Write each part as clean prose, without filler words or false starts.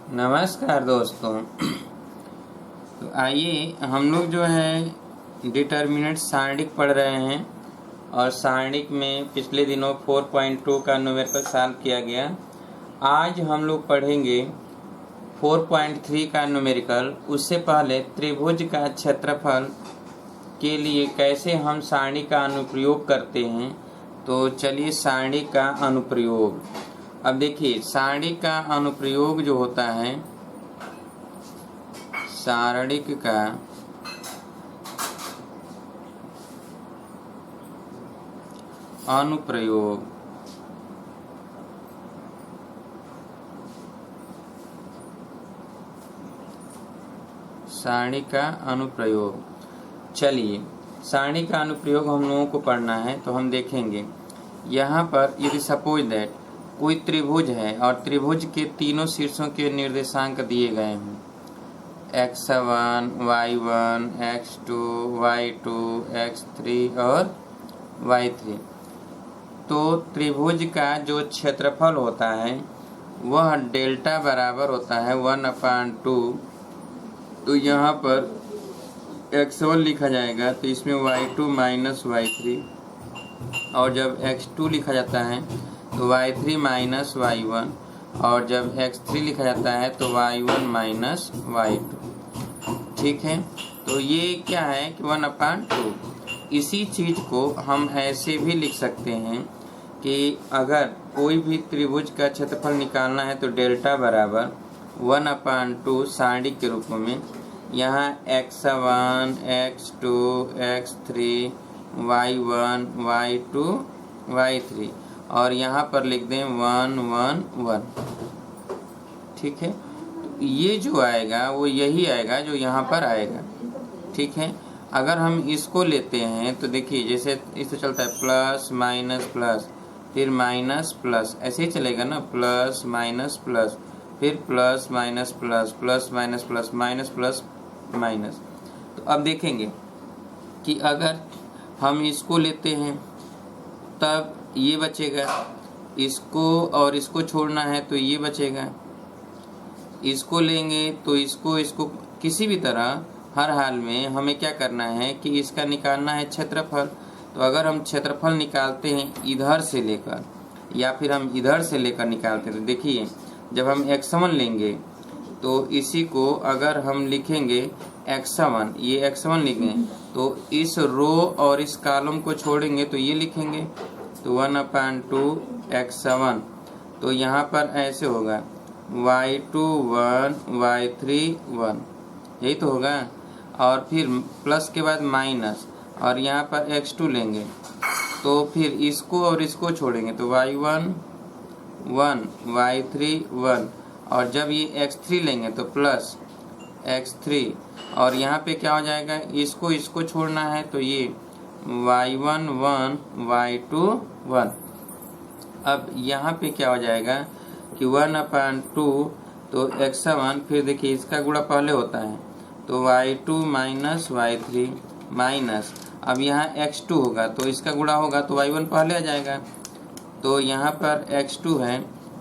नमस्कार दोस्तों। तो आइए हम लोग जो है डिटर्मिनेंट सारणिक पढ़ रहे हैं और सारणिक में पिछले दिनों 4.2 का न्यूमेरिकल सॉल्व किया गया। आज हम लोग पढ़ेंगे 4.3 का न्यूमेरिकल। उससे पहले त्रिभुज का क्षेत्रफल के लिए कैसे हम सारणी का अनुप्रयोग करते हैं, तो चलिए सारणी का अनुप्रयोग। अब देखिए सारणी का अनुप्रयोग जो होता है, सारणिक का अनुप्रयोग सारणी का अनुप्रयोग। चलिए सारणी का अनुप्रयोग हम लोगों को पढ़ना है, तो हम देखेंगे यहाँ पर यदि सपोज दैट कोई त्रिभुज है और त्रिभुज के तीनों शीर्षों के निर्देशांक दिए गए हैं x1, y1, x2, y2, x3 और y3। तो त्रिभुज का जो क्षेत्रफल होता है वह डेल्टा बराबर होता है 1/2। तो यहाँ पर x1 लिखा जाएगा तो इसमें y2 माइनस y3, और जब x2 लिखा जाता है तो y3 माइनस y1, और जब x3 लिखा जाता है तो y1 माइनस y2। ठीक है, तो ये क्या है कि 1/2। इसी चीज़ को हम ऐसे भी लिख सकते हैं कि अगर कोई भी त्रिभुज का क्षेत्रफल निकालना है तो डेल्टा बराबर 1/2 सारणी के रूप में। यहाँ x1, x2, x3, y1, y2, y3, और यहाँ पर लिख दें 1 1 1। ठीक है, तो ये जो आएगा वो यही आएगा जो यहाँ पर आएगा। ठीक है, अगर हम इसको लेते हैं तो देखिए जैसे इससे चलता है प्लस माइनस प्लस, फिर माइनस प्लस, ऐसे ही चलेगा ना, प्लस माइनस प्लस, फिर plus minus plus, plus minus plus, minus plus minus. तो अब देखेंगे कि अगर हम इसको लेते हैं तब ये बचेगा, इसको और इसको छोड़ना है तो ये बचेगा, इसको लेंगे तो इसको किसी भी तरह हर हाल में हमें क्या करना है कि इसका निकालना है क्षेत्रफल। तो अगर हम क्षेत्रफल निकालते हैं इधर से लेकर या फिर हम इधर से लेकर निकालते हैं, तो देखिए जब हम x1 लेंगे तो इसी को अगर हम लिखेंगे x1, ये x1 लिखेंगे तो इस रो और इस कॉलम को छोड़ेंगे तो ये लिखेंगे, तो 1/2 x1। तो यहाँ पर ऐसे होगा y2 1, y3 1, यही तो होगा। और फिर प्लस के बाद माइनस, और यहाँ पर x2 लेंगे तो फिर इसको और इसको छोड़ेंगे तो y1 1, y3 1, और जब ये x3 लेंगे तो प्लस x3, और यहाँ पे क्या हो जाएगा, इसको छोड़ना है तो ये y1 1, y2 1। अब यहाँ पे क्या हो जाएगा कि 1/2 तो x1, फिर देखिए इसका गुणा पहले होता है तो y2 माइनस y3 माइनस, अब यहाँ x2 होगा तो इसका गुणा होगा तो y1 पहले आ जाएगा, तो यहाँ पर x2 है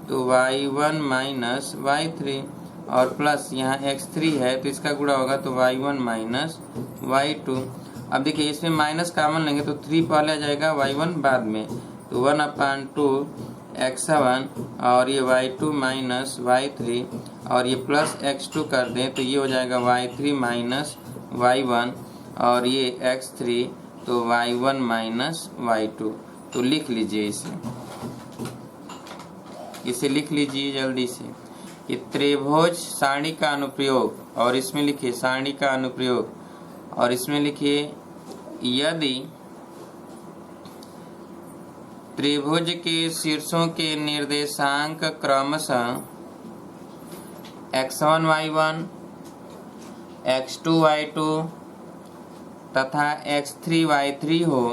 तो y1 माइनस y3, और प्लस यहाँ x3 है तो इसका गुणा होगा तो y1 माइनस y2। अब देखिए इसमें माइनस कॉमन लेंगे तो 3 पहले आ जाएगा, y1 बाद में, तो 1/2 x1, और ये y2 माइनस y3, और ये प्लस x2 कर दें तो ये हो जाएगा y3 माइनस y1, और ये x3 तो y1 माइनस y2। तो लिख लीजिए इसे लिख लीजिए जल्दी से कि त्रिभुज सारणी का अनुप्रयोग, और इसमें लिखिए सारणी का अनुप्रयोग, और इसमें लिखिए यदि त्रिभुज के शीर्षों के निर्देशांक क्रमशः x1 y1, x2 y2 तथा x3 y3 हो,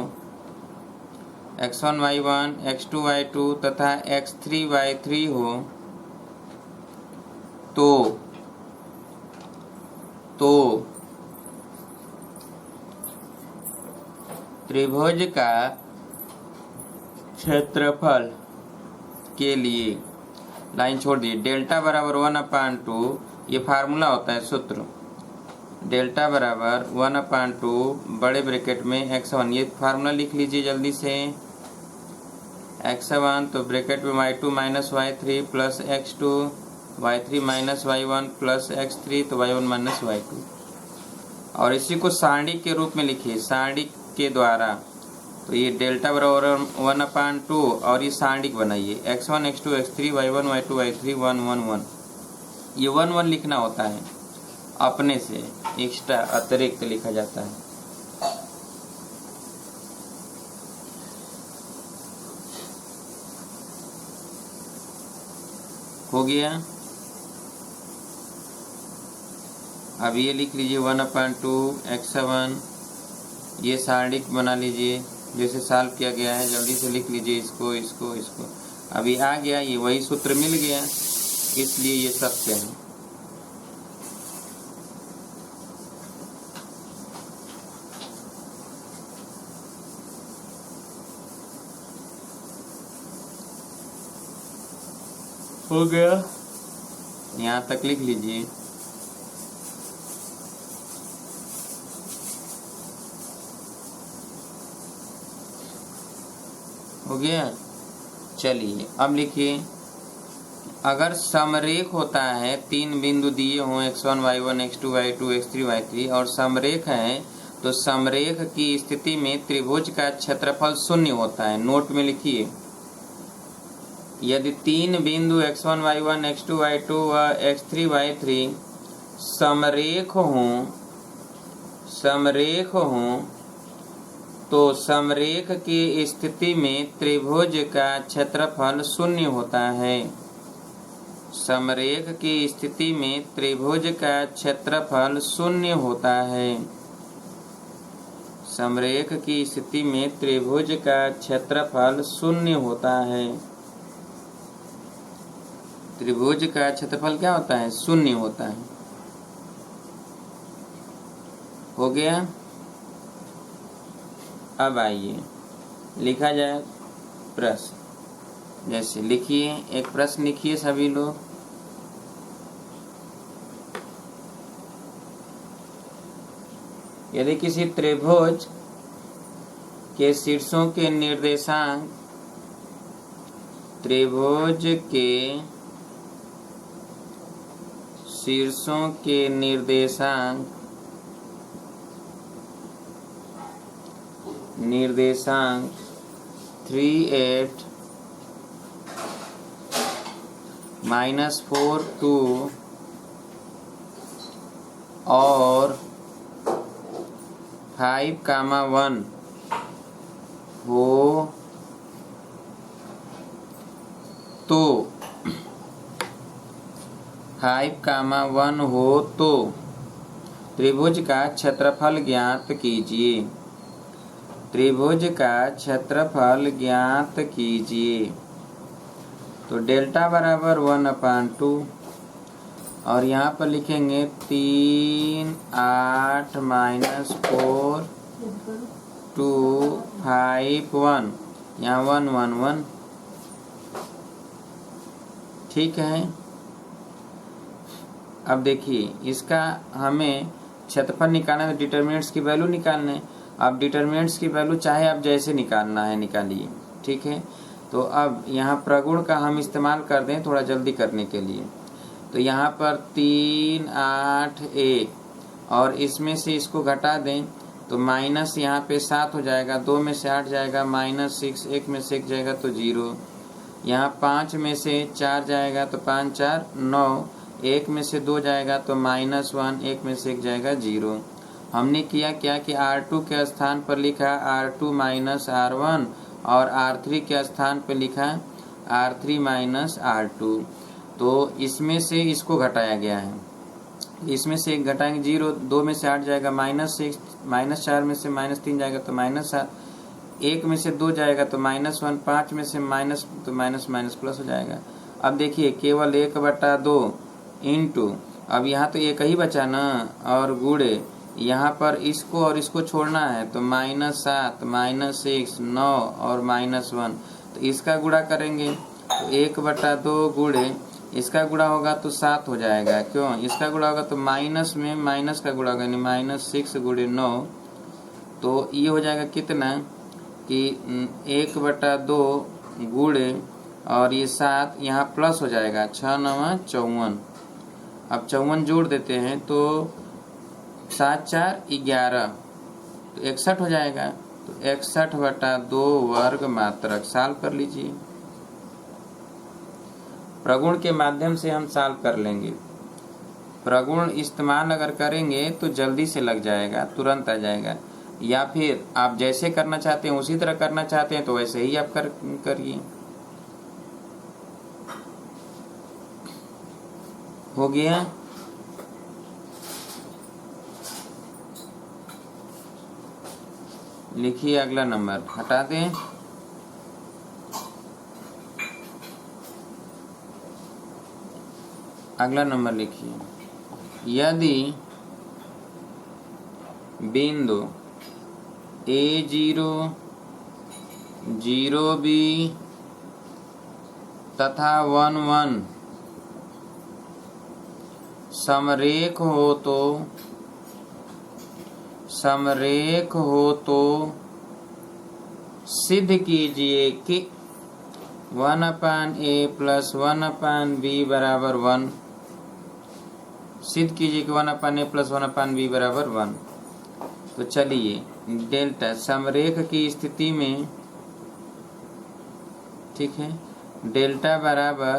x1 y1, x2 y2 तथा x3 y3 हो, तो त्रिभुज का क्षेत्रफल के लिए लाइन छोड़ दी। डेल्टा बराबर 1/2, ये फार्मूला होता है सूत्र। डेल्टा बराबर 1/2 बड़े ब्रैकेट में x1, ये फार्मूला लिख लीजिए जल्दी से। x1 तो ब्रैकेट में y2 minus y3 plus x2, y3 minus y1 plus x3 तो y1 माइनस y2। और इसी को सारणी के रूप में लिखिए, सारणी के द्वारा। तो ये डेल्टा बराबर 1/2 और ये सारणी बनाइए x1 x2 x3 y1 y2 y3 1 1 1। ये 1 1 लिखना होता है, अपने से एक्स्ट्रा अतिरिक्त लिखा जाता है। हो गया। अब ये लिख लीजिए 1/2 x1, ये सारणी बना लीजिए जैसे सॉल्व किया गया है। जल्दी से लिख लीजिए इसको इसको इसको। अभी आ गया, ये वही सूत्र मिल गया, इसलिए ये सत्य है। हो गया, यहाँ तक लिख लीजिए। हो गया। चलिए अब लिखिए, अगर समरेख होता है, 3 बिंदु दिए हों x1 y1 x2 y2 x3 y3 और समरेख है, तो समरेख की स्थिति में त्रिभुज का क्षेत्रफल 0 होता है। नोट में लिखिए, यदि 3 बिंदु x1 y1 x2 y2 व x3 y3 समरेख हों तो समरेख की स्थिति में त्रिभुज का क्षेत्रफल 0 होता है। समरेख की स्थिति में त्रिभुज का क्षेत्रफल 0 होता है। समरेख की स्थिति में त्रिभुज का क्षेत्रफल 0 होता है। त्रिभुज का क्षेत्रफल क्या होता है? 0 होता है। हो गया। अब आइए लिखा जाए प्रश्न। जैसे लिखिए, एक प्रश्न लिखिए सभी लोग। यदि किसी त्रिभुज के शीर्षों के निर्देशांक शीर्षों के निर्देशांक 3 8 -4 2 और 5, 1 हो तो 5, 1 हो तो त्रिभुज का क्षेत्रफल ज्ञात कीजिए। त्रिभुज का क्षेत्रफल ज्ञात कीजिए। तो डेल्टा बराबर 1/2 और यहाँ पर लिखेंगे 3 8 -4 2 5 1, यहाँ 1 1 1। ठीक है। अब देखिए, इसका हमें क्षेत्रफल निकालना है, डिटरमिनेंट्स की वैल्यू निकालना है। अब डिटरमिनेंट्स की वैल्यू चाहे आप जैसे निकालना है निकालिए। ठीक है। तो अब यहाँ प्रगुण का हम इस्तेमाल कर दें थोड़ा जल्दी करने के लिए। तो यहाँ पर 3 8 1 और इसमें से इसको घटा दें तो माइनस यहाँ पे 7 हो जाएगा, 2 में से 8 जाएगा -6, 1 में से 1 जाएगा तो 0, यहाँ 5 में से 4 जाएगा तो 5 4 9, 1 में से 2 जाएगा तो -1, 1 में से 1 जाएगा 0। हमने किया क्या कि R2 के स्थान पर लिखा R2 - R1 और R3 के स्थान पर लिखा R3 - R2। तो इसमें से इसको घटाया गया है। इसमें से 1 घटाएंगे 0, 2 में से 8 जाएगा -6, -4 में से -3 जाएगा तो -7, 1 में से 2 जाएगा तो -1, 5 में से माइनस तो माइनस प्लस हो जाएगा। अब देखिए केवल 1/2 इंटू, अब यहाँ तो एक ही बचा ना, और गुणे यहाँ पर इसको और इसको छोड़ना है तो -7 -6 9 और -1, तो इसका गुणा करेंगे तो 1/2 गुणे इसका गुणा होगा तो 7 हो जाएगा। क्यों? इसका गुणा होगा तो माइनस में माइनस का गुणा होगा, यानी -6 × 9। तो ये हो जाएगा कितना कि 1/2 गुणे और ये 7 यहाँ प्लस हो जाएगा, 6 × 9 = 54। अब 54 जोड़ देते हैं तो 7 × 4 = 11, तो 61 हो जाएगा। तो 61/2 वर्ग मात्रक सॉल्व कर लीजिए। प्रगुण के माध्यम से हम सॉल्व कर लेंगे। प्रगुण इस्तेमाल अगर करेंगे तो जल्दी से लग जाएगा, तुरंत आ जाएगा। या फिर आप जैसे करना चाहते हैं उसी तरह करना चाहते हैं तो वैसे ही आप करिए। हो गया। लिखिए अगला नंबर, हटा दें। अगला नंबर लिखिए, यदि बिंदु A0, 0B तथा 1, 1 समरेख हो तो सिद्ध कीजिए कि 1/A + 1/B = 1। सिद्ध कीजिए कि 1/A + 1/B = 1। तो चलिए, डेल्टा समरेख की स्थिति में, ठीक है, डेल्टा बराबर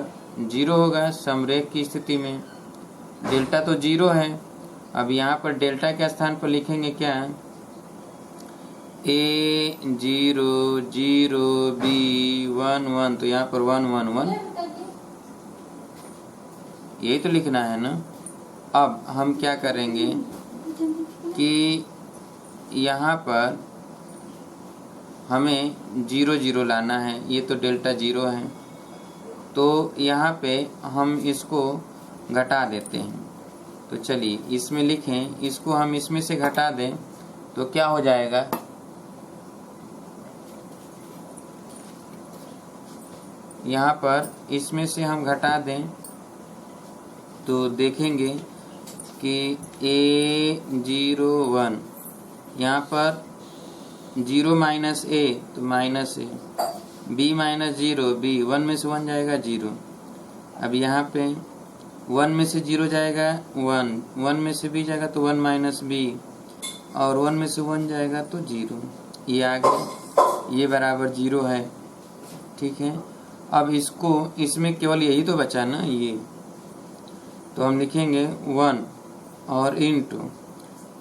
0 होगा। समरेख की स्थिति में डेल्टा तो 0 है। अब यहाँ पर डेल्टा के स्थान पर लिखेंगे क्या? A0, 0B 1, 1, तो यहाँ पर 1, 1, 1 यही तो लिखना है ना। अब हम क्या करेंगे कि यहाँ पर हमें 0, 0 लाना है। ये तो डेल्टा 0 है, तो यहाँ पे हम इसको घटा देते हैं। तो चलिए इसमें लिखें, इसको हम इसमें से घटा दें तो क्या हो जाएगा? यहाँ पर इसमें से हम घटा दें तो देखेंगे कि A0, 1, यहाँ पर 0 - A तो -A, B - 0, B 1 में से 1 जाएगा 0। अब यहाँ पे 1 में से 0 जाएगा 1, 1 में से B जाएगा तो 1 - B, और 1 में से 1 जाएगा तो 0। ये आ गया, ये बराबर 0 है। ठीक है, अब इसको, इसमें केवल यही तो बचा ना, ये तो हम लिखेंगे 1 और इंटू,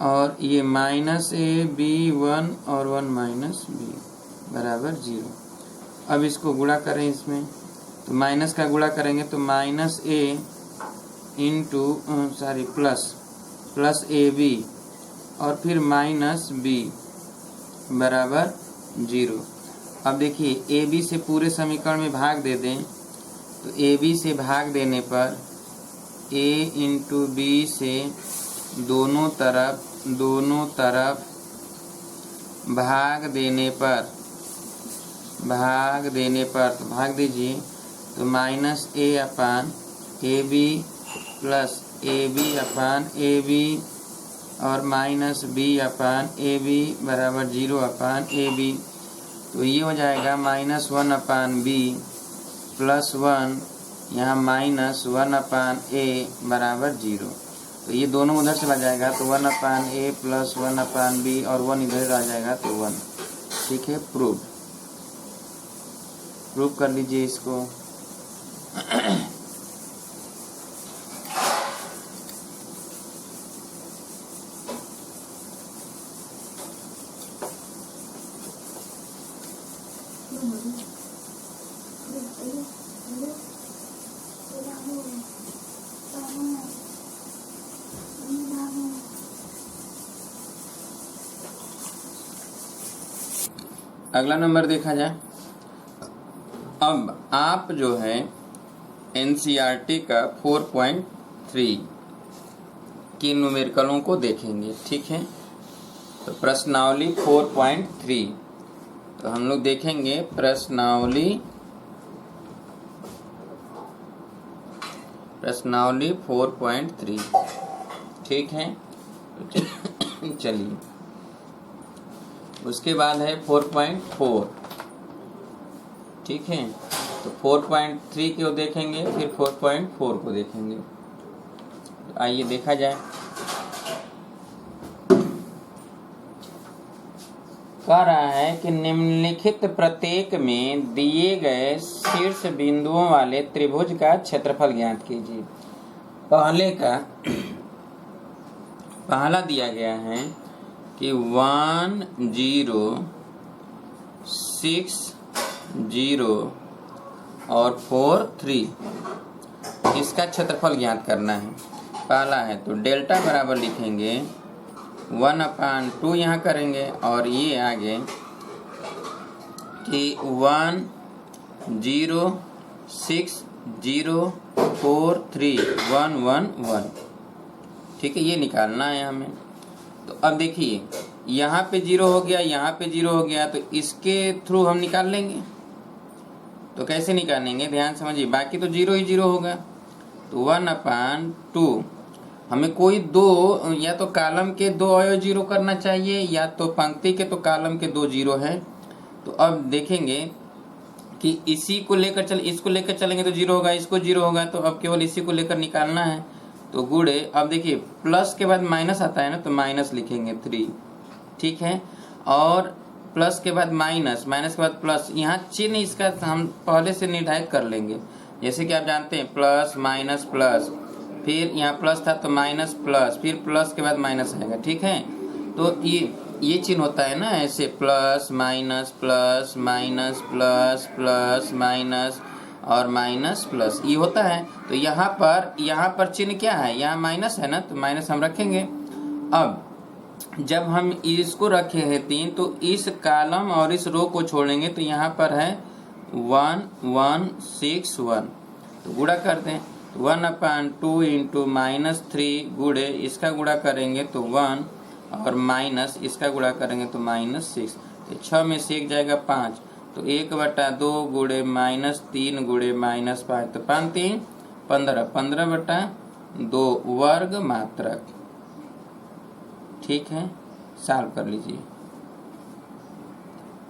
और ये -A B 1 और 1 - B बराबर 0। अब इसको गुणा करें इसमें, तो माइनस का गुणा करेंगे तो -A इंटू प्लस AB और फिर -B बराबर 0। अब देखिए AB से पूरे समीकरण में भाग दे दें तो AB से भाग देने पर A इंटू B से दोनों तरफ भाग देने पर तो भाग दीजिए, तो -A/AB प्लस AB/AB और -B/AB बराबर 0/AB। तो ये हो जाएगा -1/B प्लस 1, यहाँ -1/A बराबर 0। तो ये दोनों उधर चला जाएगा तो 1/A प्लस 1/B और 1 इधर आ जाएगा तो 1। ठीक है, प्रूव कर लीजिए इसको। अगला नंबर देखा जाए। अब आप जो है NCERT का 4.3 की न्यूमेरिकलों को देखेंगे। ठीक है, तो प्रश्नावली 4.3, तो हम लोग देखेंगे प्रश्नावली प्रश्नावली 4.3। ठीक है, तो चलिए उसके बाद है 4.4। ठीक है, तो 4.3 को देखेंगे, फिर 4.4 को देखेंगे। तो आइए देखा जाए। कह रहा है कि निम्नलिखित प्रत्येक में दिए गए शीर्ष बिंदुओं वाले त्रिभुज का क्षेत्रफल ज्ञात कीजिए। पहला दिया गया है कि 1 0 6 0 और 4 3, इसका क्षेत्रफल ज्ञात करना है। पहला है तो डेल्टा बराबर लिखेंगे 1/2 यहाँ करेंगे, और ये आगे कि 1 0 6 0 4 3 1 1 1। ठीक है, ये निकालना है हमें। तो अब देखिए यहाँ पे 0 हो गया, यहाँ पे 0 हो गया, तो इसके थ्रू हम निकाल लेंगे। तो कैसे निकालेंगे, ध्यान समझिए। बाकी तो 0 ही 0 होगा। तो 1/2 हमें कोई दो, या तो कॉलम के 2 अवयव 0 करना चाहिए, या तो पंक्ति के तो कॉलम के 2 0 है। तो अब देखेंगे कि इसी को लेकर इसको लेकर चलेंगे तो 0 होगा, इसको 0 होगा, तो अब केवल इसी को लेकर निकालना है। तो गुणे, अब देखिए प्लस के बाद माइनस आता है ना, तो माइनस लिखेंगे 3। ठीक है, और प्लस के बाद माइनस, माइनस के बाद प्लस, यहाँ चिन्ह इसका हम पहले से निर्धारित कर लेंगे। जैसे कि आप जानते हैं प्लस माइनस प्लस, फिर यहाँ प्लस था तो माइनस प्लस, फिर प्लस के बाद माइनस आएगा। ठीक है, तो ये चिन्ह होता है ना ऐसे, plus minus plus minus plus plus minus और माइनस प्लस, ये होता है। तो यहाँ पर चिन्ह क्या है, यहाँ माइनस है ना, तो माइनस हम रखेंगे। अब जब हम इसको रखे हैं 3, तो इस कॉलम और इस रो को छोड़ेंगे, तो यहाँ पर है 1 1 6 1। तो गुणा करते हैं, 1/2 इंटू -3 गुणे इसका गुणा करेंगे तो 1, और माइनस इसका गुणा करेंगे तो -6। तो 6 में से 1 जाएगा 5, तो 1/2 गुणे -3 गुणे -5, तो 5 3 15, 15/2 वर्ग मात्रक। ठीक है, सॉल्व कर लीजिए।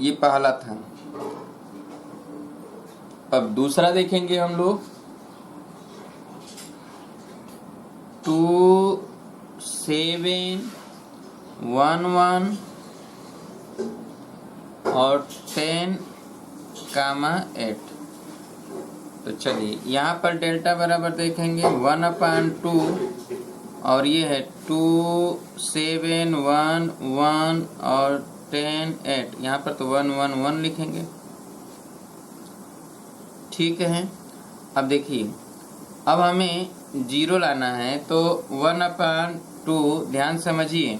ये पहला था। अब दूसरा देखेंगे हम लोग। 2 7 1 1 और 10, 8। तो चलिए यहाँ पर डेल्टा बराबर देखेंगे 1/2, और ये है 2 7 1 1 और 10 8, यहाँ पर तो 1 1 1 लिखेंगे। ठीक है, अब देखिए, अब हमें 0 लाना है, तो 1/2, ध्यान समझिए,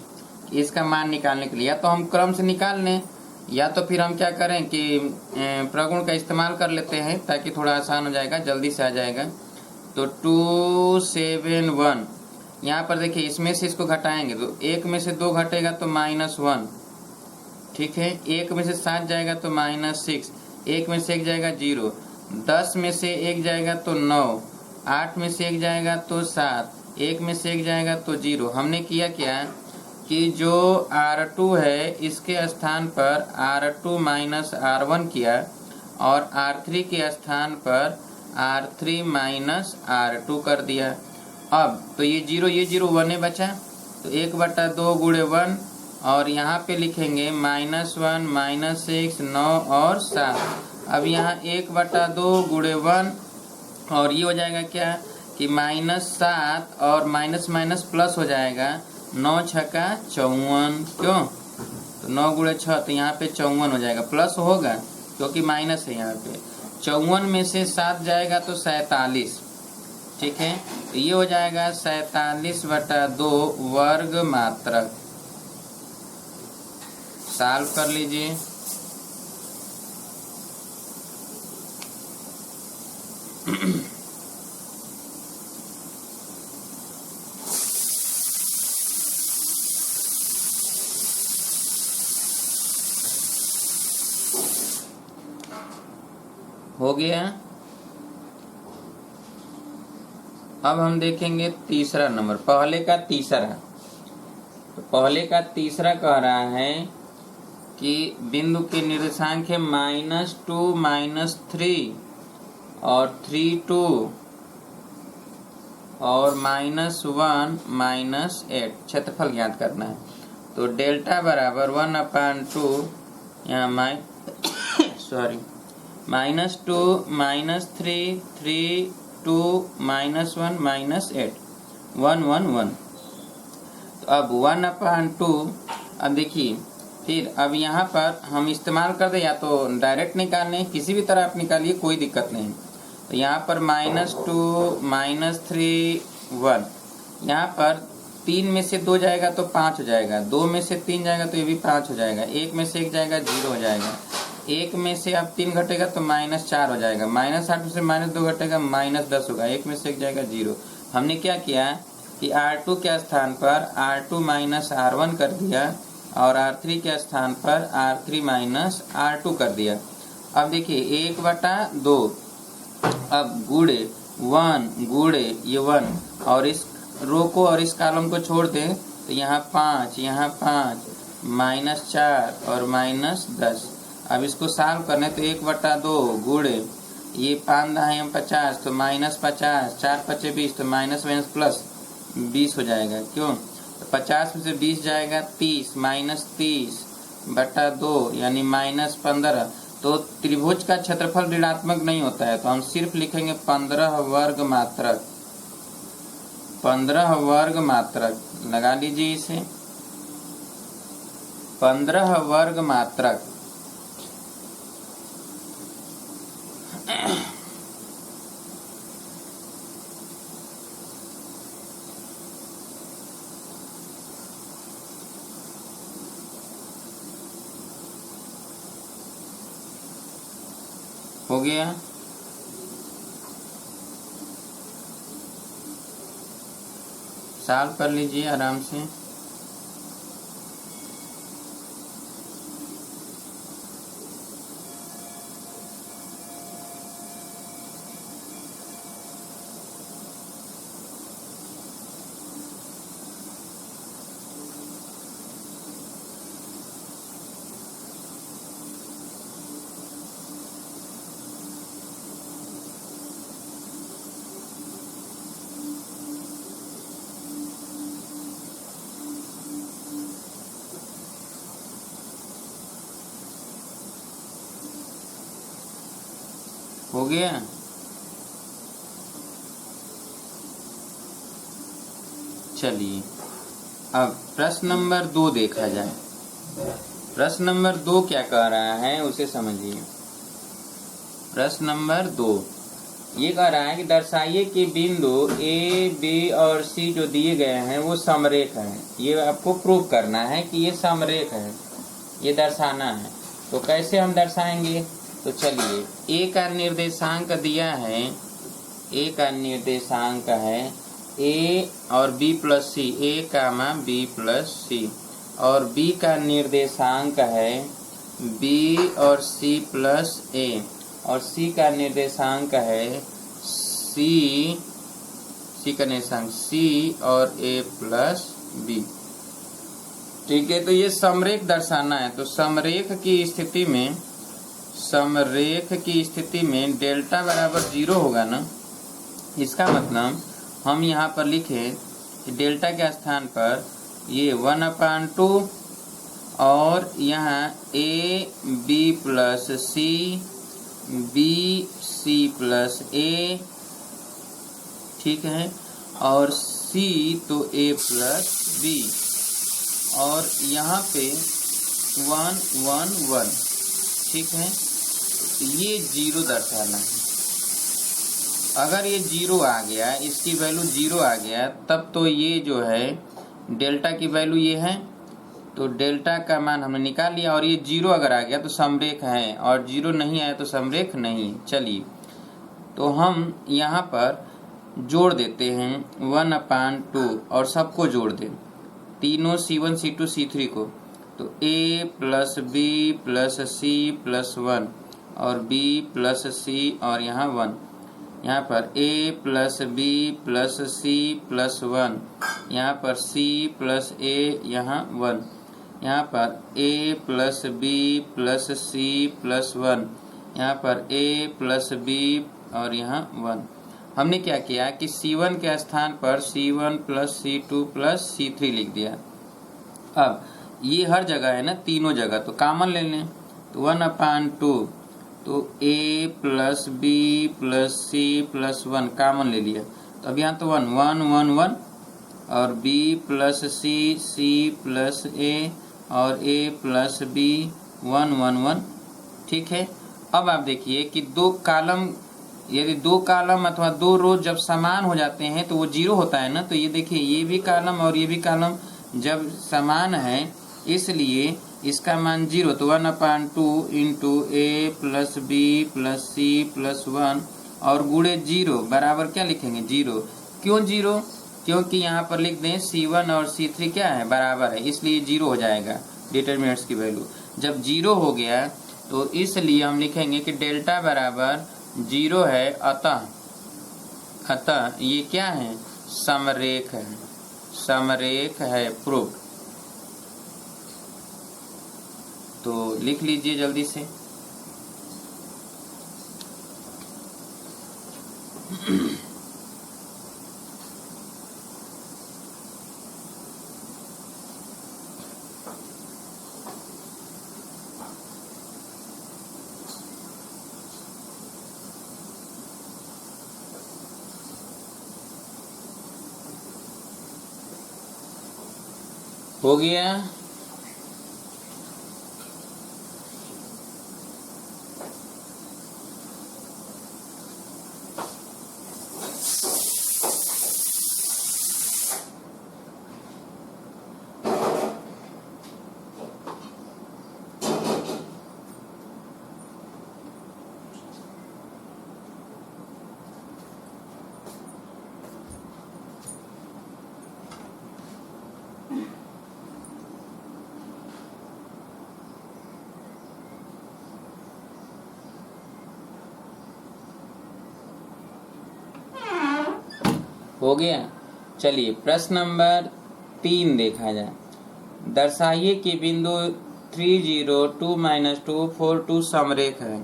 इसका मान निकालने के लिए या तो हम क्रम से निकाल लें, या तो फिर हम क्या करें कि प्रगुण का इस्तेमाल कर लेते हैं, ताकि थोड़ा आसान हो जाएगा, जल्दी से आ जाएगा। तो 2 7 1, यहाँ पर देखिए इसमें से इसको घटाएंगे, तो 1 में से 2 घटेगा तो -1। ठीक है, 1 में से 7 जाएगा तो -6, 1 में से 1 जाएगा 0, 10 में से 1 जाएगा तो 9, 8 में से 1 जाएगा तो 7, 1 में से 1 जाएगा तो 0। हमने किया क्या कि जो R2 है इसके स्थान पर R2 माइनस R1 किया, और R3 के स्थान पर R3 माइनस R2 कर दिया। अब तो ये 0 1 बचा, तो 1/2 गुणे 1, और यहाँ पे लिखेंगे -1 -6 9 और 7। अब यहाँ 1/2 गुणे 1, और ये हो जाएगा क्या कि -7 और माइनस माइनस प्लस हो जाएगा, 9 छक्का 54। क्यों, तो 9 गुणे 6, तो यहाँ पे 54 हो जाएगा, प्लस होगा क्योंकि माइनस है यहाँ पे। 54 में से 7 जाएगा तो 47। ठीक है, तो ये हो जाएगा 47/2 वर्ग मात्रक। सॉल्व कर लीजिए। हो गया। अब हम देखेंगे तीसरा नंबर, पहले का तीसरा। तो पहले का तीसरा कह रहा है कि बिंदु के निर्देशांक है -2 -3 और 3 2 और -1 -8 क्षेत्रफल ज्ञात करना है। तो डेल्टा बराबर 1/2 यहाँ -2 -3 3 2 -1 -8 1 1 1। तो अब 1/2, अब देखिए फिर अब यहाँ पर हम इस्तेमाल कर दे, या तो डायरेक्ट निकालने, किसी भी तरह आप निकालिए, कोई दिक्कत नहीं। तो यहाँ पर -2 -3 1, यहाँ पर 3 में से 2 जाएगा तो 5 हो जाएगा, 2 में से 3 जाएगा तो ये भी 5 हो जाएगा, 1 में से 1 जाएगा 0 हो जाएगा, 1 में से अब 3 घटेगा तो -4 हो जाएगा, -8 में से -2 घटेगा -10 होगा, 1 में से 1 जाएगा 0। हमने क्या किया कि R2 के स्थान पर R2 - R1 कर दिया और R3 के स्थान पर R3 - R2 कर दिया। अब देखिए 1/2, अब गुणे 1 गुणे ये 1, और इस रो को और इस कॉलम को छोड़ दें तो यहाँ 5 यहाँ 5 -4 और -10। अब इसको सॉल्व करने तो 1/2 गुणे ये 5 दाएं 50 तो -50, 4 5 20 तो माइनस प्लस 20 हो जाएगा। क्यों? तो 50 में से 20 जाएगा 30, -30/2 यानी -15। तो त्रिभुज का क्षेत्रफल ऋणात्मक नहीं होता है, तो हम सिर्फ लिखेंगे 15 वर्ग मात्रक। 15 वर्ग मात्रक लगा लीजिए इसे, 15 वर्ग मात्रक। हो गया। सॉल्व कर लीजिए आराम से। हो गया। चलिए अब प्रश्न नंबर 2 देखा जाए। प्रश्न नंबर 2 क्या कह रहा है उसे समझिए। प्रश्न नंबर 2 ये कह रहा है कि दर्शाइए कि बिंदु ए बी और सी जो दिए गए हैं वो समरेख हैं। ये आपको प्रूव करना है कि ये समरेख है, ये दर्शाना है। तो कैसे हम दर्शाएंगे? तो चलिए, ए का निर्देशांक दिया है, ए का निर्देशांक है ए और बी प्लस सी, ए कामा बी प्लस सी, और बी का निर्देशांक है बी और सी प्लस ए, और सी का निर्देशांक है सी का निर्देशांक सी और ए प्लस बी। ठीक है, तो ये समरेख दर्शाना है। तो समरेख की स्थिति में डेल्टा बराबर 0 होगा ना। इसका मतलब हम यहाँ पर लिखे कि डेल्टा के स्थान पर ये 1/2 और यहाँ a b plus c, b c plus a, ठीक है, और सी तो ए प्लस बी, और यहाँ पे 1 1 1, ठीक है। तो ये 0 दर्शाना है। अगर ये 0 आ गया, इसकी वैल्यू 0 आ गया, तब तो ये जो है डेल्टा की वैल्यू ये है, तो डेल्टा का मान हमने निकाल लिया। और ये 0 अगर आ गया तो समरेख है, और 0 नहीं आया तो समरेख नहीं। चलिए, तो हम यहाँ पर जोड़ देते हैं 1/2 और सबको जोड़ दें, तीनों C1 C2 C3 को। तो A plus B plus C plus 1 और B प्लस सी और यहाँ 1। यहाँ पर a plus B plus C plus 1, यहाँ पर c प्लस a यहाँ 1, यहाँ पर a plus B plus C plus 1, यहाँ पर a प्लस बी और यहाँ 1। हमने क्या किया कि C1 के स्थान पर C1 plus C2 plus C3 लिख दिया। अब ये हर जगह है ना, तीनों जगह, तो कॉमन ले लें, तो 1/2, तो a plus B plus C plus 1 common ले लिया, तो अब यहाँ तो 1 1 1 1 और b plus C C plus a और a प्लस बी 1 1 1। ठीक है। अब आप देखिए कि दो कॉलम, यदि दो कॉलम अथवा दो रो जब समान हो जाते हैं तो वो जीरो होता है ना। तो ये देखिए, ये भी कॉलम और ये भी कॉलम जब समान है इसलिए इसका मान जीरो, तो 1/2 into a plus B plus C plus 1 और गुणे जीरो बराबर क्या लिखेंगे, जीरो। क्यों जीरो? क्योंकि यहाँ पर लिख दें C1 और C3 क्या है, बराबर है, इसलिए जीरो हो जाएगा डिटरमिनेंट्स की वैल्यू। जब जीरो हो गया तो इसलिए हम लिखेंगे कि डेल्टा बराबर जीरो है, अतः ये क्या है, समरेख है, समरेख है, प्रूफ। तो लिख लीजिए जल्दी से। हो गया। हो गया। चलिए प्रश्न नंबर 3 देखा जाए। दर्शाइए कि बिंदु 3 0 2 -2 4 2 समरेख है।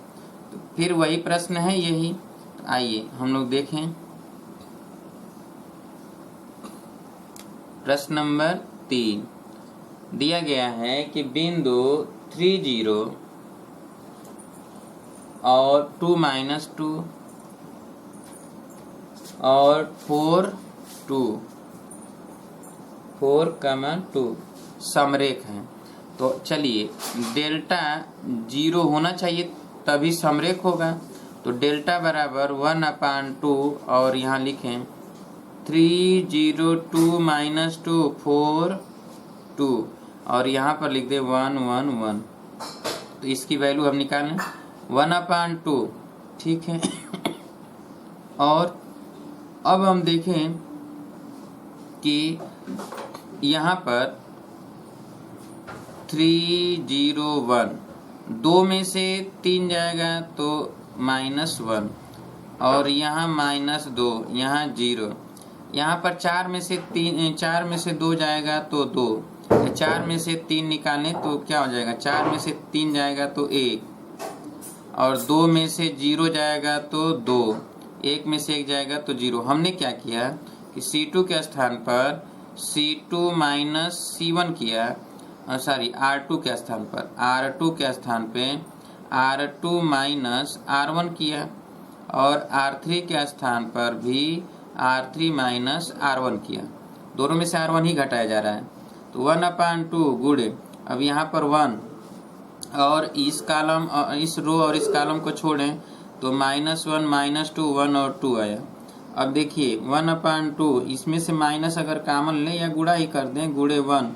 तो फिर वही प्रश्न है यही। तो आइए हम लोग देखें प्रश्न नंबर 3। दिया गया है कि बिंदु 3 0 और 2 -2 और 4 2 समरेख हैं। तो चलिए डेल्टा जीरो होना चाहिए तभी समरेख होगा। तो डेल्टा बराबर 1/2 और यहाँ लिखें 3 0 2 -2 4 2 और यहाँ पर लिख दे 1 1 1। तो इसकी वैल्यू हम निकालें 1/2। ठीक है। और अब हम देखें कि यहाँ पर 3 0 1 दो में से 3 जाएगा तो -1 और यहाँ -2, यहाँ 0। यहाँ पर 4 में से 2 जाएगा तो 2। 4 में से 3 निकालें तो क्या हो जाएगा, 4 में से 3 जाएगा तो 1 और 2 में से 0 जाएगा तो 2, 1 में से 1 जाएगा तो 0। हमने क्या किया कि C2 के स्थान पर C2 माइनस C1 किया, सॉरी R2 के स्थान पर R2 के स्थान पे R2 माइनस R1 किया और R3 के स्थान पर भी R3 माइनस R1 किया। दोनों में से R1 ही घटाया जा रहा है। तो 1/2 गुणे, अब यहाँ पर 1 और इस कॉलम, इस रो और इस कॉलम को छोड़ें तो -1 -2 1 और 2 आया। अब देखिए 1/2 इसमें से माइनस अगर कॉमन ले या गुणा ही कर दें, गुणे 1,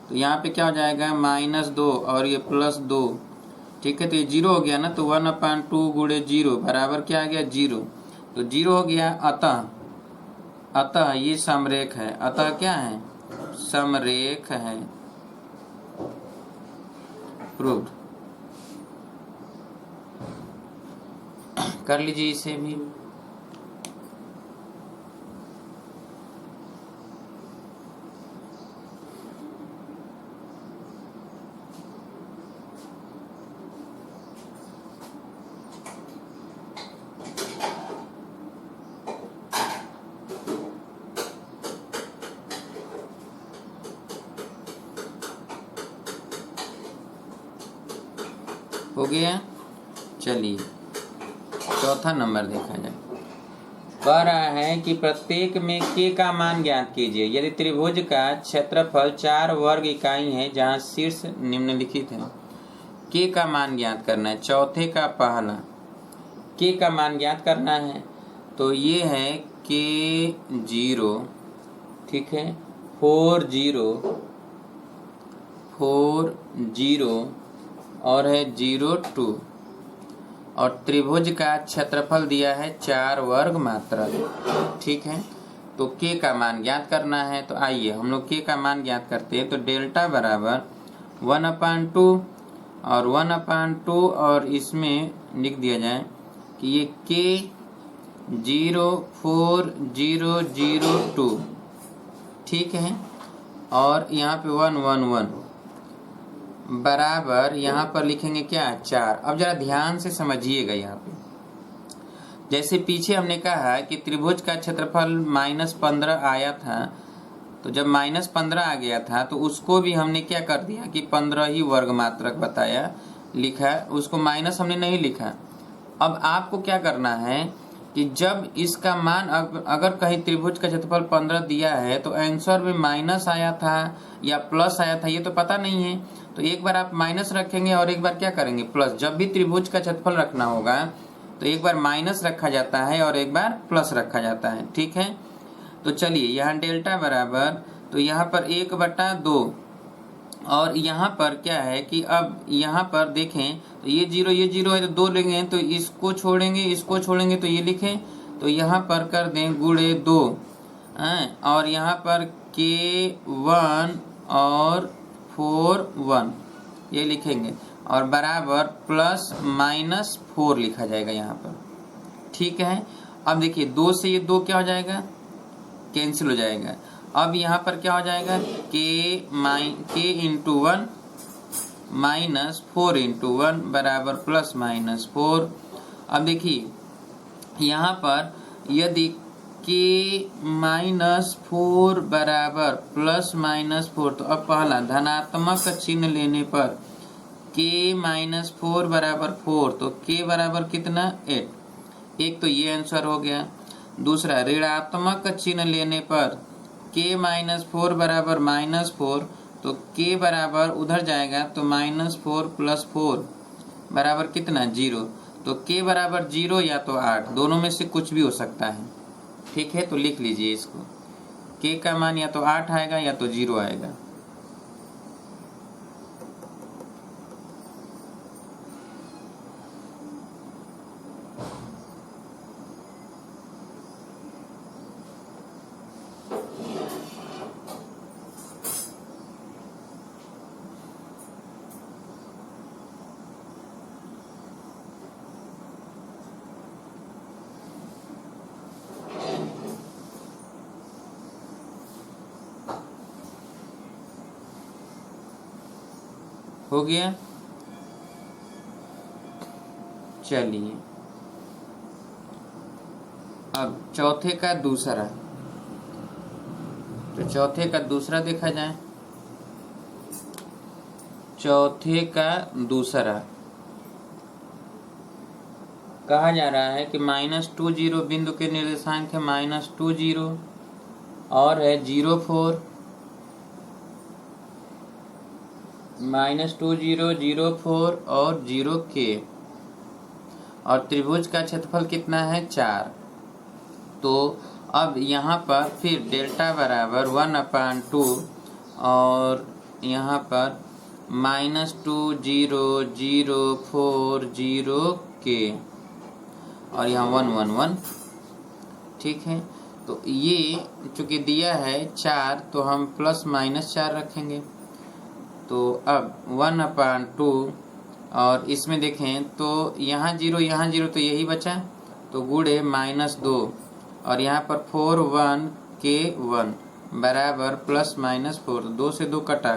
तो यहाँ पे क्या हो जाएगा -2 और ये +2। ठीक है। तो ये 0 हो गया ना। तो 1/2 गुणे 0 बराबर क्या आ गया, 0। तो 0 हो गया। अतः ये समरेख है। अतः क्या है, समरेख है, प्रूव्ड। कर लीजिए इसे भी। हो गया। चलिए चौथा नंबर देखा जाए। कह रहा है कि प्रत्येक में k का मान ज्ञात कीजिए यदि त्रिभुज का क्षेत्रफल 4 वर्ग इकाई है जहां शीर्ष निम्नलिखित है। k का मान ज्ञात करना है। चौथे का पहला k का मान ज्ञात करना है, तो ये है k0, ठीक है, 4 0 और है 0 2, और त्रिभुज का क्षेत्रफल दिया है 4 वर्ग मात्रक, ठीक है। तो k का मान ज्ञात करना है, तो आइए हम लोग k का मान ज्ञात करते हैं। तो डेल्टा बराबर 1/2 और 1/2 और इसमें लिख दिया जाए कि ये k 0 4 0 0 2, ठीक है, और यहाँ पे 1 1 1 बराबर यहाँ पर लिखेंगे क्या 4। अब जरा ध्यान से समझिएगा, यहाँ पे जैसे पीछे हमने कहा कि त्रिभुज का क्षेत्रफल -15 आया था, तो जब -15 आ गया था तो उसको भी हमने क्या कर दिया कि 15 ही वर्ग मात्रक बताया, लिखा, उसको माइनस हमने नहीं लिखा। अब आपको क्या करना है कि जब इसका मान अगर कहीं त्रिभुज का क्षेत्रफल 15 दिया है तो आंसर में माइनस आया था या प्लस आया था ये तो पता नहीं है, तो एक बार आप माइनस रखेंगे और एक बार क्या करेंगे प्लस। जब भी त्रिभुज का क्षेत्रफल रखना होगा तो एक बार माइनस रखा जाता है और एक बार प्लस रखा जाता है, ठीक है। तो चलिए यहाँ डेल्टा बराबर, तो यहाँ पर 1/2 और यहाँ पर क्या है कि अब यहाँ पर देखें तो ये 0 है तो 2 लेंगे, तो इसको छोड़ेंगे तो ये लिखें, तो यहाँ पर कर दें गुणे 2, और यहाँ पर k1 और 4 1 ये लिखेंगे और बराबर +-4 लिखा जाएगा यहाँ पर, ठीक है। अब देखिए 2 से ये 2 क्या हो जाएगा, कैंसिल हो जाएगा। अब यहाँ पर क्या हो जाएगा k × 1 -4 × 1 बराबर +-4। अब देखिए यहाँ पर यदि k-4 बराबर +-4, तो अब पहला धनात्मक चिन्ह लेने पर k-4 बराबर 4, तो k बराबर कितना 8, एक तो ये आंसर हो गया। दूसरा ऋणात्मक चिन्ह लेने पर k-4 बराबर -4, तो k बराबर उधर जाएगा तो -4 + 4 बराबर कितना 0, तो k बराबर 0 या तो 8, दोनों में से कुछ भी हो सकता है, ठीक है। तो लिख लीजिए इसको, k का मान या तो 8 आएगा या तो 0 आएगा। हो गया। चलिए अब चौथे का दूसरा, तो चौथे का दूसरा देखा जाए। चौथे का दूसरा कहा जा रहा है कि -2 0 बिंदु के निर्देशांक है -2 0 और है 0 4, -2 0 0 4 और 0 k, और त्रिभुज का क्षेत्रफल कितना है 4। तो अब यहाँ पर फिर डेल्टा बराबर 1/2 और यहाँ पर -2 0 0 4 0 k और यहाँ 1 1 1, ठीक है। तो ये चूंकि दिया है 4 तो हम +-4 रखेंगे। तो अब 1/2 और इसमें देखें तो यहाँ 0 तो यही बचा, तो गुणे -2 और यहाँ पर 4 1 k 1 बराबर +-4, 2 से 2 कटा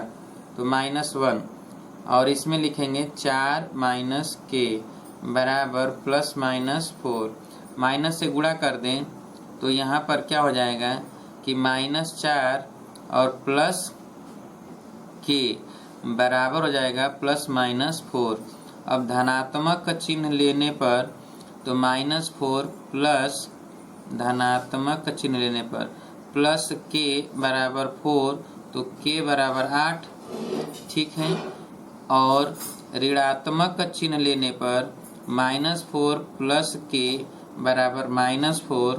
तो -1 और इसमें लिखेंगे 4 - k बराबर +-4, माइनस से गुणा कर दें तो यहाँ पर क्या हो जाएगा कि -4 और +k बराबर हो जाएगा +-4। अब धनात्मक का चिन्ह लेने पर तो -4 प्लस धनात्मक का चिन्ह लेने पर प्लस k बराबर 4 तो k बराबर 8, ठीक है। और ऋणात्मक का चिन्ह लेने पर -4 प्लस k बराबर -4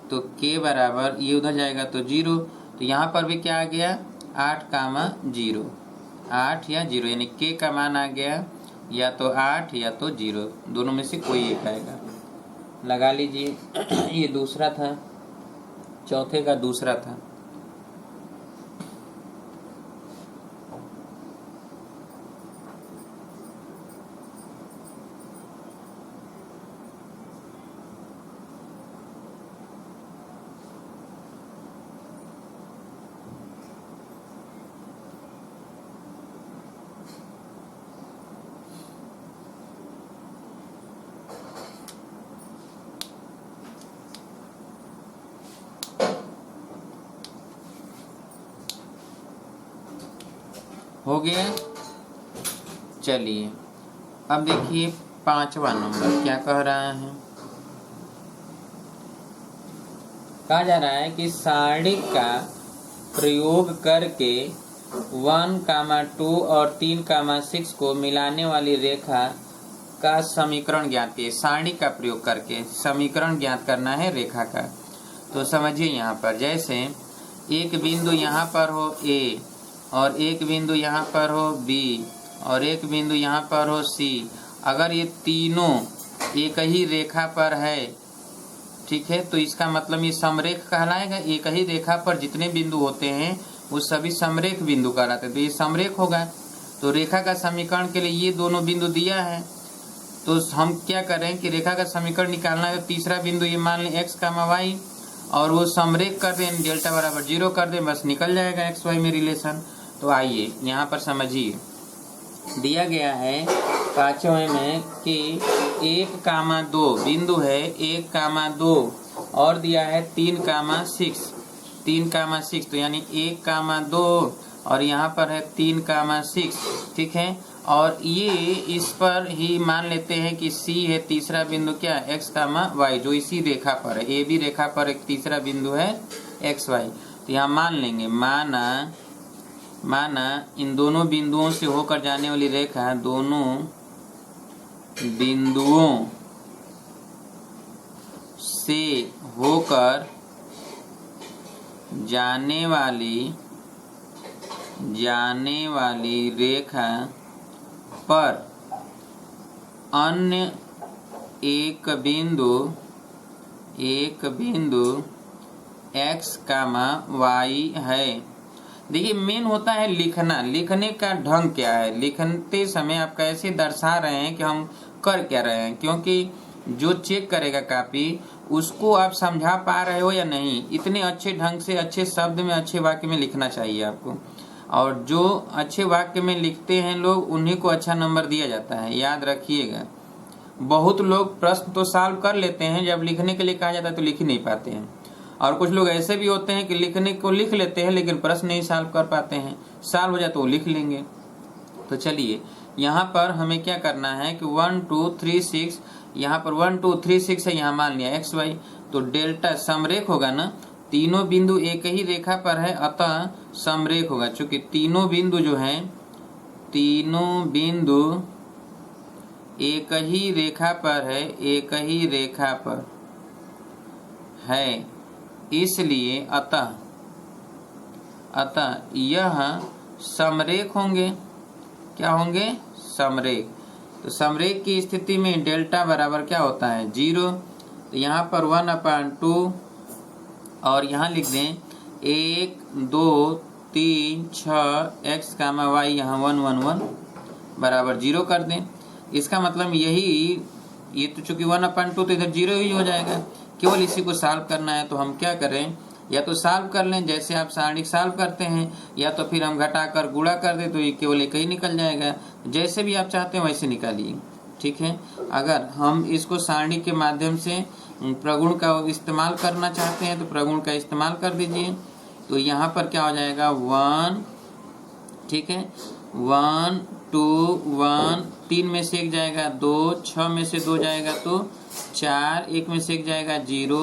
तो k बराबर ये उधर जाएगा तो 0। तो यहाँ पर भी क्या आ गया 8,0, 8 या 0, यानी k का मान आ गया या तो 8 या तो 0, दोनों में से कोई एक आएगा। लगा लीजिए। ये दूसरा था, चौथे का दूसरा था। हो गया। चलिए अब देखिए 5वां नंबर क्या कह रहा है। कहा जा रहा है कि सारणी का प्रयोग करके 1,2 और 3,6 को मिलाने वाली रेखा का समीकरण ज्ञात कीजिए। सारणी का प्रयोग करके समीकरण ज्ञात करना है रेखा का। तो समझिए यहाँ पर जैसे एक बिंदु यहाँ पर हो A और एक बिंदु यहाँ पर हो B और एक बिंदु यहाँ पर हो C, अगर ये तीनों एक ही रेखा पर है, ठीक है, तो इसका मतलब ये समरेख कहलाएगा। एक ही रेखा पर जितने बिंदु होते हैं वो सभी समरेख बिंदु कहलाते हैं, तो ये समरेख होगा। तो रेखा का समीकरण के लिए ये दोनों बिंदु दिया है, तो हम क्या करें कि रेखा का समीकरण निकालना है। तो तीसरा बिंदु ये मान लें x, y और वो समरेख कर दें, डेल्टा बराबर 0 कर दें, बस निकल जाएगा x y में रिलेशन। तो आइए यहाँ पर समझिए, दिया गया है 5वें में कि 1,2 बिंदु है, 1,2 और दिया है 3,6, 3,6, तो यानी 1,2 और यहाँ पर है 3,6, ठीक है। और ये इस पर ही मान लेते हैं कि C है तीसरा बिंदु क्या x, y, जो इसी रेखा पर है, AB रेखा पर एक तीसरा बिंदु है x, y। तो यहाँ मान लेंगे, माना इन दोनों बिंदुओं से होकर जाने वाली रेखा, दोनों बिंदुओं से होकर जाने वाली रेखा पर अन्य एक बिंदु x, y है। देखिए मेन होता है लिखने का ढंग क्या है, लिखते समय आप कैसे दर्शा रहे हैं कि हम कर क्या रहे हैं, क्योंकि जो चेक करेगा कापी उसको आप समझा पा रहे हो या नहीं। इतने अच्छे ढंग से अच्छे शब्द में अच्छे वाक्य में लिखना चाहिए आपको, और जो अच्छे वाक्य में लिखते हैं लोग उन्हीं को अच्छा नंबर दिया जाता है, याद रखिएगा। बहुत लोग प्रश्न तो सॉल्व कर लेते हैं, जब लिखने के लिए कहा जाता है तो लिख ही नहीं पाते हैं। और कुछ लोग ऐसे भी होते हैं कि लिखने को लिख लेते हैं लेकिन प्रश्न नहीं सॉल्व कर पाते हैं, सॉल्व हो जाए तो वो लिख लेंगे। तो चलिए यहाँ पर हमें क्या करना है कि 1 2 3 6, यहाँ पर 1 2 3 6 है, यहाँ मान लिया x y, तो डेल्टा समरेख होगा ना, तीनों बिंदु एक ही रेखा पर है अतः समरेख होगा। चूंकि तीनों बिंदु जो है, तीनों बिंदु एक ही रेखा पर है, एक ही रेखा पर है, इसलिए अतः यह समरेख होंगे। क्या होंगे? समरेख। तो समरेख की स्थिति में डेल्टा बराबर क्या होता है 0। तो यहाँ पर 1/2 और यहाँ लिख दें 1 2 3 6 x, y, यहाँ 1 1 1 बराबर 0 कर दें। इसका मतलब यही, ये तो चूंकि 1/2 तो इधर 0 ही हो जाएगा, केवल इसी को सॉल्व करना है। तो हम क्या करें, या तो सॉल्व कर लें जैसे आप सारणी सॉल्व करते हैं, या तो फिर हम घटाकर गुणा कर दें तो ये केवल एक ही निकल जाएगा। जैसे भी आप चाहते हैं वैसे निकालिए, ठीक है। अगर हम इसको सारणी के माध्यम से प्रगुण का इस्तेमाल करना चाहते हैं तो प्रगुण का इस्तेमाल कर दीजिए। तो यहाँ पर क्या हो जाएगा 1, ठीक है, 1 2 1, 3 में से 1 जाएगा 2, 6 में से 2 जाएगा तो 4, 1 में से 1 जाएगा 0,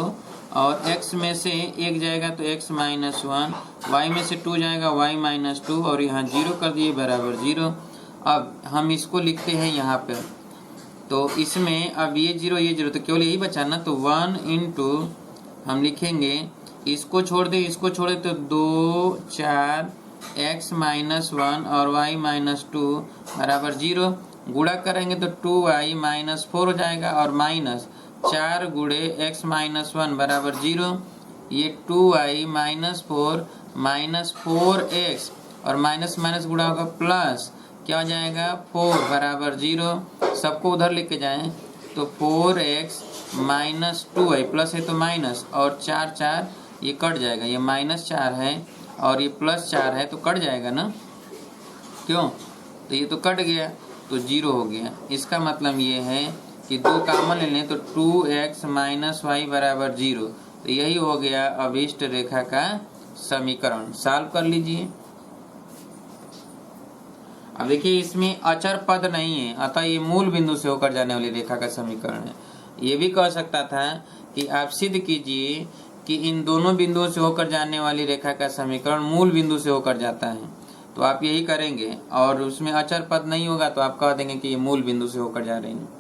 और x में से 1 जाएगा तो x माइनस 1, y में से 2 जाएगा y माइनस 2, और यहाँ 0 कर दिए बराबर 0। अब हम इसको लिखते हैं यहाँ पर, तो इसमें अब ये 0 तो केवल यही बचा ना, तो 1 इंटू हम लिखेंगे, इसको छोड़ दे इसको छोड़े तो 2 4 x माइनस 1 और y माइनस 2 बराबर 0। गुणा करेंगे तो 2y माइनस 4 हो जाएगा, और माइनस 4 गुणे x माइनस 1 बराबर 0। ये 2y माइनस 4 माइनस 4x, और माइनस माइनस गुणा होगा प्लस, क्या हो जाएगा 4 बराबर 0। सबको उधर लेके जाएं तो 4x माइनस 2y प्लस है तो माइनस, और 4 4 ये कट जाएगा, ये माइनस 4 है और ये प्लस 4 है तो कट जाएगा ना, क्यों, तो ये तो कट गया तो 0 हो गया। इसका मतलब ये है कि 2 कॉमन ले लें तो 2x माइनस वाई बराबर 0, तो यही हो गया अभिष्ट रेखा का समीकरण। सॉल्व कर लीजिए। अब देखिए इसमें अचर पद नहीं है, अतः ये मूल बिंदु से होकर जाने वाली रेखा का समीकरण है। ये भी कह सकता था कि आप सिद्ध कीजिए कि इन दोनों बिंदुओं से होकर जाने वाली रेखा का समीकरण मूल बिंदु से होकर जाता है, तो आप यही करेंगे, और उसमें अचर पद नहीं होगा तो आप कह देंगे कि ये मूल बिंदु से होकर जा रही है।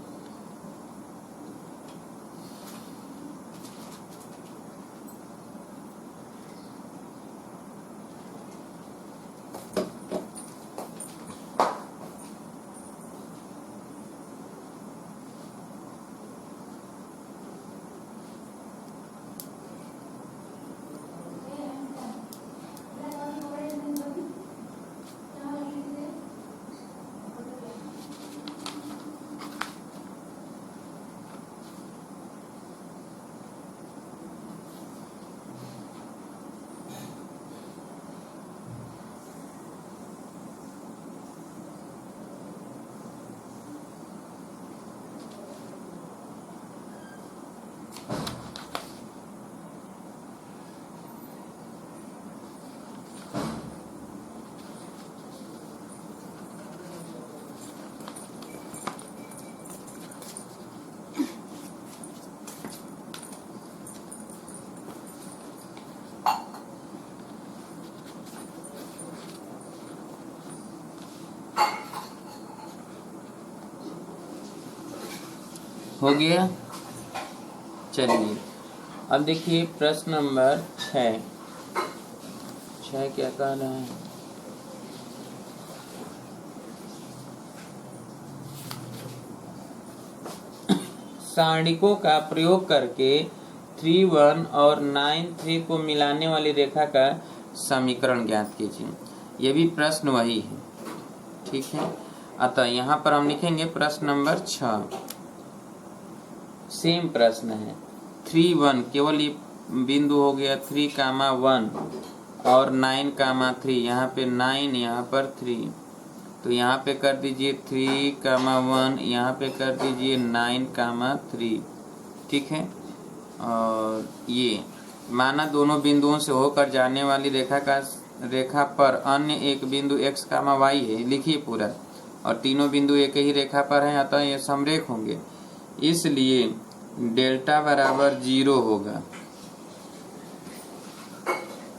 हो गया। चलिए अब देखिए प्रश्न नंबर 6 क्या कह रहा है। सारणिकों का प्रयोग करके 3 1 और 9 3 को मिलाने वाली रेखा का समीकरण ज्ञात कीजिए। यह भी प्रश्न वही है, ठीक है। अतः यहाँ पर हम लिखेंगे प्रश्न नंबर 6, सेम प्रश्न है। 3 1 केवल ये बिंदु हो गया 3 कामा 1 और 9 कामा 3, यहाँ पे 9 यहाँ पर 3, तो यहाँ पे कर दीजिए 3 कामा 1, यहाँ पे कर दीजिए 9 कामा 3, ठीक है। और ये माना दोनों बिंदुओं से होकर जाने वाली रेखा पर अन्य एक बिंदु x कामा y है, लिखिए पूरा, और तीनों बिंदु एक ही रेखा पर हैं, अतः ये समरेख होंगे, इसलिए डेल्टा बराबर 0 होगा।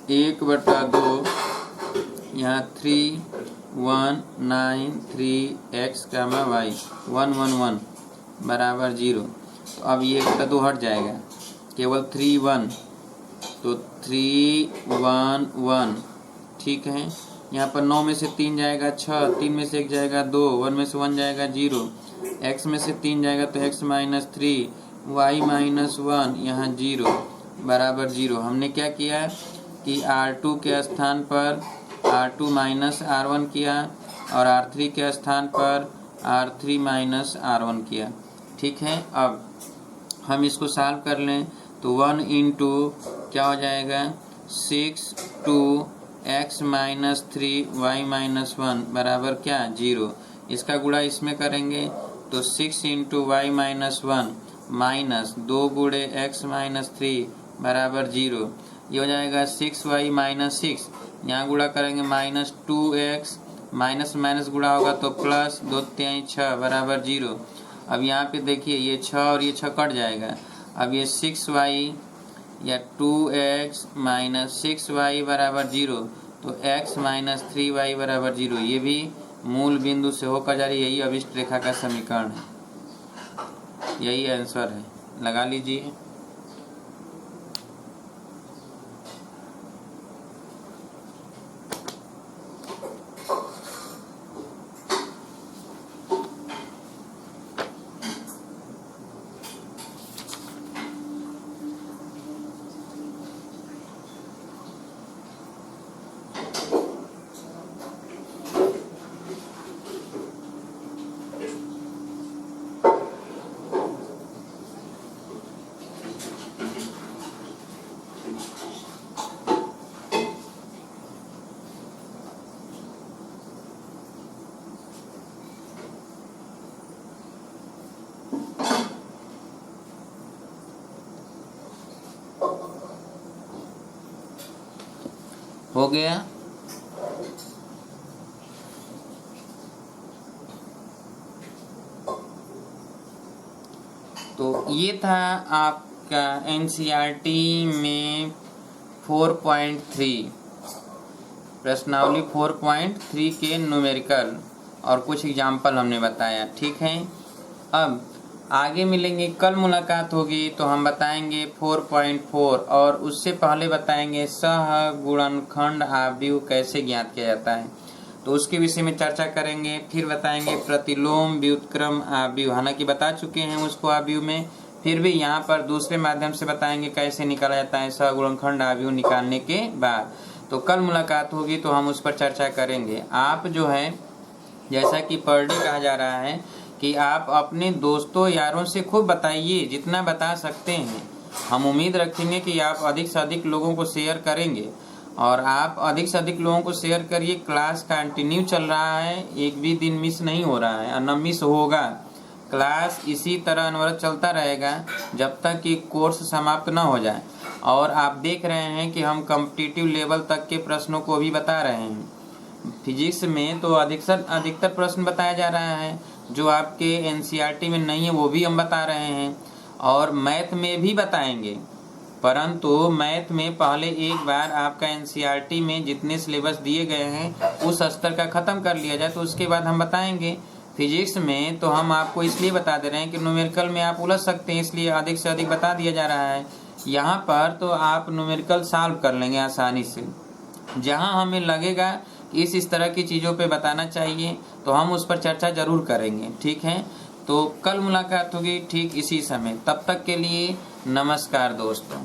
1/2 यहाँ 3 1 9 3 x कामा y 1 1 1 बराबर 0। तो अब ये 1/2 हट जाएगा, केवल 3 1, तो 3 1 1, ठीक है। यहाँ पर 9 में से 3 जाएगा 6, 3 में से 1 जाएगा 2, 1 में से 1 जाएगा 0, x में से 3 जाएगा तो x माइनस 3, y माइनस 1, यहाँ 0 बराबर 0। हमने क्या किया कि R2 के स्थान पर R2 माइनस R1 किया और R3 के स्थान पर R3 माइनस R1 किया, ठीक है। अब हम इसको सॉल्व कर लें तो 1 इंटू क्या हो जाएगा 6 2 x माइनस 3 y माइनस 1 बराबर क्या 0। इसका गुणा इसमें करेंगे तो 6 इंटू वाई माइनस 1 माइनस 2 गुणे x माइनस 3 बराबर 0। ये हो जाएगा 6y माइनस 6, यहाँ गुणा करेंगे माइनस 2x माइनस माइनस गुणा होगा तो प्लस, 2 3 6 बराबर 0। अब यहाँ पे देखिए ये 6 और ये 6 कट जाएगा। अब ये 6y या 2x माइनस 6y बराबर 0, तो x माइनस 3y बराबर 0, ये भी मूल बिंदु से होकर जा रही है। यही अभिष्ट रेखा का समीकरण है, यही आंसर है, लगा लीजिए। हो गया। तो ये था आपका एनसीईआरटी में 4.3 प्रश्नावली 4.3 के न्यूमेरिकल और कुछ एग्जाम्पल हमने बताया। ठीक है, अब आगे मिलेंगे, कल मुलाकात होगी तो हम बताएंगे 4.4 और उससे पहले बताएंगे सहगुणनखंड आव्यूह कैसे ज्ञात किया जाता है, तो उसके विषय में चर्चा करेंगे। फिर बताएंगे प्रतिलोम व्युत्क्रम आव्यूह, हालांकि बता चुके हैं उसको आव्यूह में, फिर भी यहाँ पर दूसरे माध्यम से बताएंगे कैसे निकाला जाता है सहगुणनखंड आव्यूह निकालने के बाद। तो कल मुलाकात होगी तो हम उस पर चर्चा करेंगे। आप जो है जैसा कि पर डे कहा जा रहा है कि आप अपने दोस्तों यारों से खूब बताइए, जितना बता सकते हैं। हम उम्मीद रखेंगे कि आप अधिक से अधिक लोगों को शेयर करेंगे और आप अधिक से अधिक लोगों को शेयर करिए। क्लास कंटिन्यू चल रहा है, एक भी दिन मिस नहीं हो रहा है और न मिस होगा। क्लास इसी तरह अनवरत चलता रहेगा जब तक कि कोर्स समाप्त न हो जाए। और आप देख रहे हैं कि हम कॉम्पिटिटिव लेवल तक के प्रश्नों को भी बता रहे हैं। फिजिक्स में तो अधिकतर प्रश्न बताया जा रहा है, जो आपके एनसीईआरटी में नहीं है वो भी हम बता रहे हैं, और मैथ में भी बताएंगे। परंतु मैथ में पहले एक बार आपका एनसीईआरटी में जितने सिलेबस दिए गए हैं उस स्तर का ख़त्म कर लिया जाए, तो उसके बाद हम बताएंगे। फिजिक्स में तो हम आपको इसलिए बता दे रहे हैं कि न्यूमेरिकल में आप उलझ सकते हैं, इसलिए अधिक से अधिक बता दिया जा रहा है। यहाँ पर तो आप न्यूमेरिकल सॉल्व कर लेंगे आसानी से। जहाँ हमें लगेगा कि इस तरह की चीज़ों पे बताना चाहिए तो हम उस पर चर्चा जरूर करेंगे। ठीक है, तो कल मुलाकात होगी ठीक इसी समय। तब तक के लिए नमस्कार दोस्तों।